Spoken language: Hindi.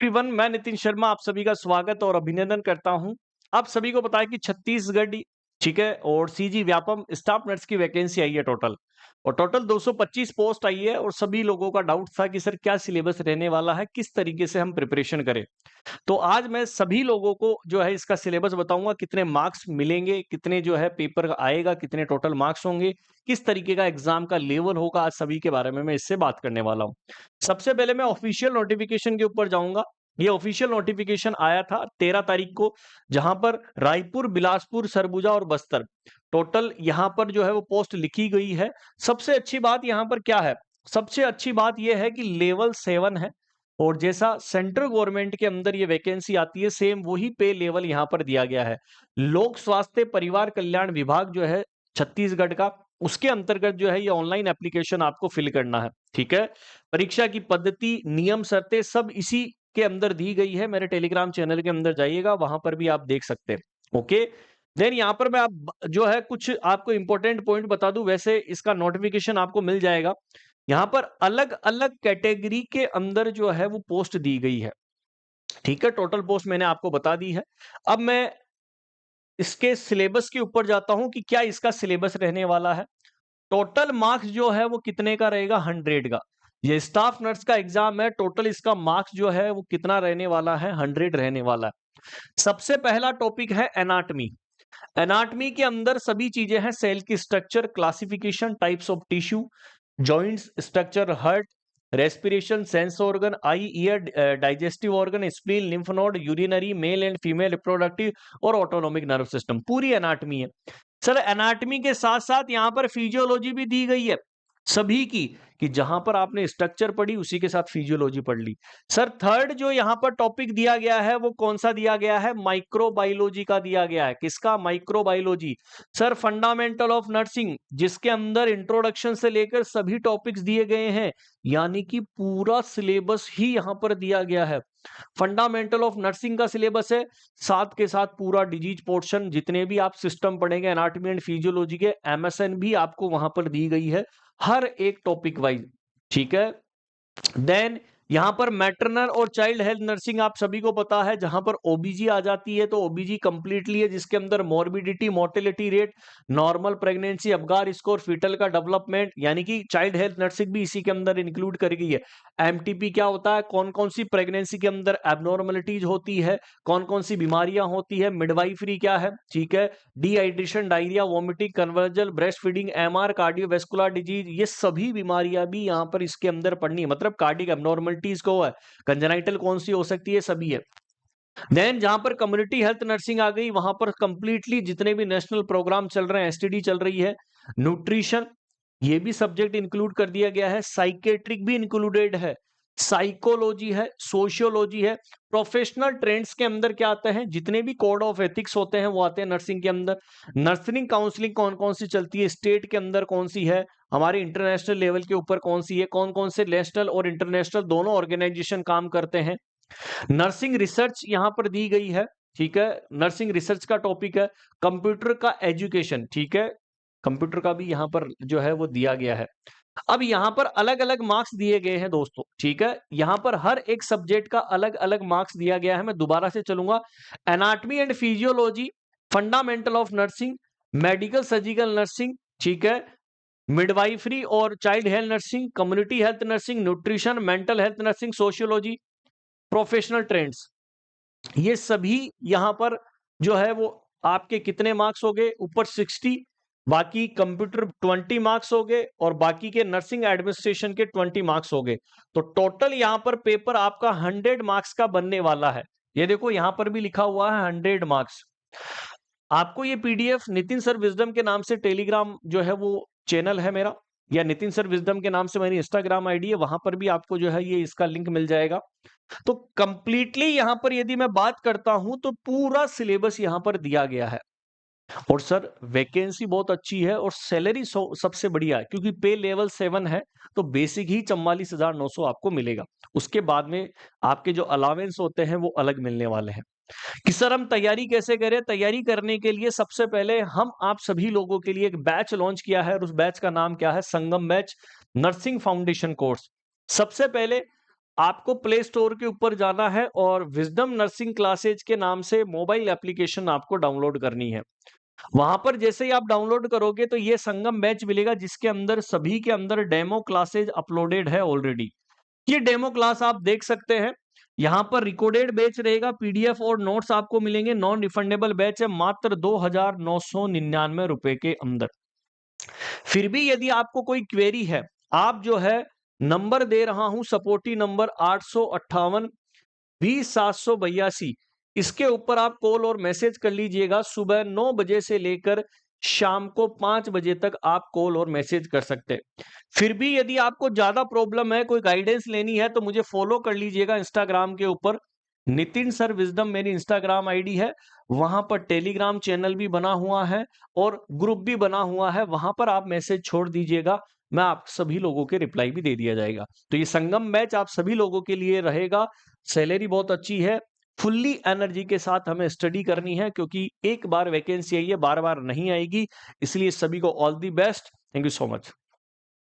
एवरीवन, मैं नितिन शर्मा आप सभी का स्वागत और अभिनंदन करता हूं। आप सभी को पता है कि छत्तीसगढ़ ठीक है और सीजी व्यापम स्टाफ नर्स की वैकेंसी आई है टोटल 225 पोस्ट आई है और सभी लोगों का डाउट था कि सर क्या सिलेबस रहने वाला है, किस तरीके से हम प्रिपरेशन करें। तो आज मैं सभी लोगों को जो है इसका सिलेबस बताऊंगा, कितने मार्क्स मिलेंगे, कितने जो है पेपर आएगा, कितने टोटल मार्क्स होंगे, किस तरीके का एग्जाम का लेवल होगा। आज सभी के बारे में मैं इससे बात करने वाला हूं। सबसे पहले मैं ऑफिशियल नोटिफिकेशन के ऊपर जाऊंगा। ये ऑफिशियल नोटिफिकेशन आया था 13 तारीख को, जहां पर रायपुर, बिलासपुर, सरगुजा और बस्तर टोटल यहां पर जो है वो पोस्ट लिखी गई है। सबसे अच्छी बात यहां पर क्या है? सबसे अच्छी बात यह है कि लेवल 7 है और जैसा सेंट्रल गवर्नमेंट के अंदर ये वैकेंसी आती है, सेम वही पे लेवल यहां पर दिया गया है। लोक स्वास्थ्य परिवार कल्याण विभाग जो है छत्तीसगढ़ का, उसके अंतर्गत जो है ये ऑनलाइन एप्लीकेशन आपको फिल करना है। ठीक है, परीक्षा की पद्धति, नियम, शर्तें सब इसी के अंदर दी गई है। मेरे टेलीग्राम चैनल के अंदर जाइएगा, वहां पर भी आप देख सकते हैं। ओके, देन यहाँ पर मैं आप जो है कुछ आपको इंपॉर्टेंट पॉइंट बता दूं। वैसे इसका नोटिफिकेशन आपको मिल जाएगा। यहाँ पर अलग अलग कैटेगरी के अंदर जो है वो पोस्ट दी गई है। ठीक है, टोटल पोस्ट मैंने आपको बता दी है। अब मैं इसके सिलेबस के ऊपर जाता हूं कि क्या इसका सिलेबस रहने वाला है। टोटल मार्क्स जो है वो कितने का रहेगा? 100 का। ये स्टाफ नर्स का एग्जाम है। टोटल इसका मार्क्स जो है वो कितना रहने वाला है? 100 रहने वाला है। सबसे पहला टॉपिक है एनाटमी। एनाटमी के अंदर सभी चीजें हैं। सेल की structure, classification, types of tissue, joints structure, heart, respiration, sense organ, eye ear, digestive organ, spleen, lymph node, urinary, male and female reproductive और ऑटोनोमिक नर्व सिस्टम, पूरी एनाटमी है। सर एनाटमी के साथ साथ यहां पर फिजियोलॉजी भी दी गई है सभी की, कि जहां पर आपने स्ट्रक्चर पढ़ी उसी के साथ फिजियोलॉजी पढ़ ली। सर थर्ड जो यहां पर टॉपिक दिया गया है वो कौन सा दिया गया है? माइक्रोबायोलॉजी का दिया गया है। किसका? Microbiology. Sir fundamental of nursing, जिसके अंदर इंट्रोडक्शन से लेकर सभी टॉपिक्स दिए गए हैं, यानी कि पूरा सिलेबस ही यहां पर दिया गया है। फंडामेंटल ऑफ नर्सिंग का सिलेबस है, साथ के साथ पूरा डिजीज पोर्शन, जितने भी आप सिस्टम पढ़ेंगे एनाटॉमी एंड फिजियोलॉजी के, एमएसएन भी आपको वहां पर दी गई है, हर एक टॉपिक वाइज। ठीक है, देन यहां पर मैटरनल और चाइल्ड हेल्थ नर्सिंग आप सभी को पता है, जहां पर ओबीजी आ जाती है। तो ओबीजी कंप्लीटली है, जिसके अंदर morbidity, mortality rate, normal pregnancy, Apgar score, fetal का डेवलपमेंट, यानी कि चाइल्ड हेल्थ नर्सिंग भी इसी के अंदर इंक्लूड कर गई है। एमटीपी क्या होता है? कौन कौन सी प्रेगनेंसी के अंदर एबनॉर्मलिटीज होती है, कौन कौन सी बीमारियां होती है। मिडवाइफरी क्या है? ठीक है, dehydration, diarrhoea, vomiting, convulsion, breast feeding, MR, cardiovascular disease, ये सभी बीमारियां भी यहां पर इसके अंदर पढ़नी है। मतलब कार्डिक एबनॉर्मलिटीज को है, कंजेनाइटल कौन सी हो सकती है, सभी है। देन जहां पर कम्युनिटी हेल्थ नर्सिंग आ गई, वहां पर कंप्लीटली जितने भी नेशनल प्रोग्राम चल रहे हैं, एसटीडी चल रही है, न्यूट्रिशन, ये भी सब्जेक्ट इंक्लूड कर दिया गया है। साइकेट्रिक भी इंक्लूडेड है, साइकोलॉजी है, सोशियोलॉजी है। प्रोफेशनल ट्रेंड्स के अंदर क्या आते हैं? जितने भी कोड ऑफ एथिक्स होते हैं वो आते हैं नर्सिंग के अंदर। नर्सिंग काउंसलिंग कौन कौन सी चलती है, स्टेट के अंदर कौन सी है, हमारे इंटरनेशनल लेवल के ऊपर कौन सी है, कौन कौन से नेशनल और इंटरनेशनल दोनों ऑर्गेनाइजेशन काम करते हैं। नर्सिंग रिसर्च यहां पर दी गई है। ठीक है, नर्सिंग रिसर्च का टॉपिक है। कंप्यूटर का एजुकेशन, ठीक है, कंप्यूटर का भी यहां पर जो है वो दिया गया है। अब यहां पर अलग अलग मार्क्स दिए गए हैं दोस्तों। ठीक है, यहां पर हर एक सब्जेक्ट का अलग अलग मार्क्स दिया गया है। मैं दोबारा से चलूंगा। Anatomy and physiology, fundamental of nursing, medical surgical nursing, ठीक है, मिडवाइफरी और child health nursing, community health nursing, nutrition, mental health nursing, sociology, professional trends, ये सभी यहां पर जो है वो आपके कितने मार्क्स हो गए? ऊपर 60, बाकी कंप्यूटर 20 मार्क्स हो गए और बाकी के नर्सिंग एडमिनिस्ट्रेशन के 20 मार्क्स हो गए। तो टोटल यहां पर पेपर आपका 100 मार्क्स का बनने वाला है। ये देखो यहां पर भी लिखा हुआ है 100 मार्क्स। आपको ये पीडीएफ नितिन सर विजडम के नाम से टेलीग्राम जो है वो चैनल है मेरा, या नितिन सर विजडम के नाम से मेरी इंस्टाग्राम आईडी है, वहां पर भी आपको जो है ये इसका लिंक मिल जाएगा। तो कंप्लीटली यहां पर यदि मैं बात करता हूं तो पूरा सिलेबस यहां पर दिया गया है। और सर वैकेंसी बहुत अच्छी है और सैलरी सबसे बढ़िया है, क्योंकि पे लेवल 7 है। तो बेसिक ही 44,900 आपको मिलेगा। उसके बाद में आपके जो अलावेंस होते हैं वो अलग मिलने वाले हैं। कि सर हम तैयारी कैसे करें? तैयारी करने के लिए सबसे पहले हम आप सभी लोगों के लिए एक बैच लॉन्च किया है और उस बैच का नाम क्या है? संगम बैच नर्सिंग फाउंडेशन कोर्स। सबसे पहले आपको प्ले स्टोर के ऊपर जाना है और विजडम नर्सिंग क्लासेज के नाम से मोबाइल एप्लीकेशन आपको डाउनलोड करनी है। वहां पर जैसे ही आप डाउनलोड करोगे तो ये संगम बैच मिलेगा, जिसके अंदर सभी के अंदर डेमो क्लासेज अपलोडेड है ऑलरेडी। ये डेमो क्लास आप देख सकते हैं। यहाँ पर रिकॉर्डेड बैच रहेगा, पीडीएफ और नोट्स आपको मिलेंगे। नॉन रिफंडेबल बैच है, मात्र 2,999 रुपए के अंदर। फिर भी यदि आपको कोई क्वेरी है, आप जो है नंबर दे रहा हूं, सपोर्टी नंबर 858-20-782, इसके ऊपर आप कॉल और मैसेज कर लीजिएगा। सुबह 9 बजे से लेकर शाम को 5 बजे तक आप कॉल और मैसेज कर सकते हैं। फिर भी यदि आपको ज्यादा प्रॉब्लम है, कोई गाइडेंस लेनी है, तो मुझे फॉलो कर लीजिएगा इंस्टाग्राम के ऊपर। नितिन सर विजडम मेरी इंस्टाग्राम आईडी है। वहां पर टेलीग्राम चैनल भी बना हुआ है और ग्रुप भी बना हुआ है, वहां पर आप मैसेज छोड़ दीजिएगा, मैं आप सभी लोगों के रिप्लाई भी दे दिया जाएगा। तो ये संगम बैच आप सभी लोगों के लिए रहेगा। सैलरी बहुत अच्छी है, फुल्ली एनर्जी के साथ हमें स्टडी करनी है, क्योंकि एक बार वैकेंसी आई है, बार बार नहीं आएगी। इसलिए सभी को all the best. Thank you so much.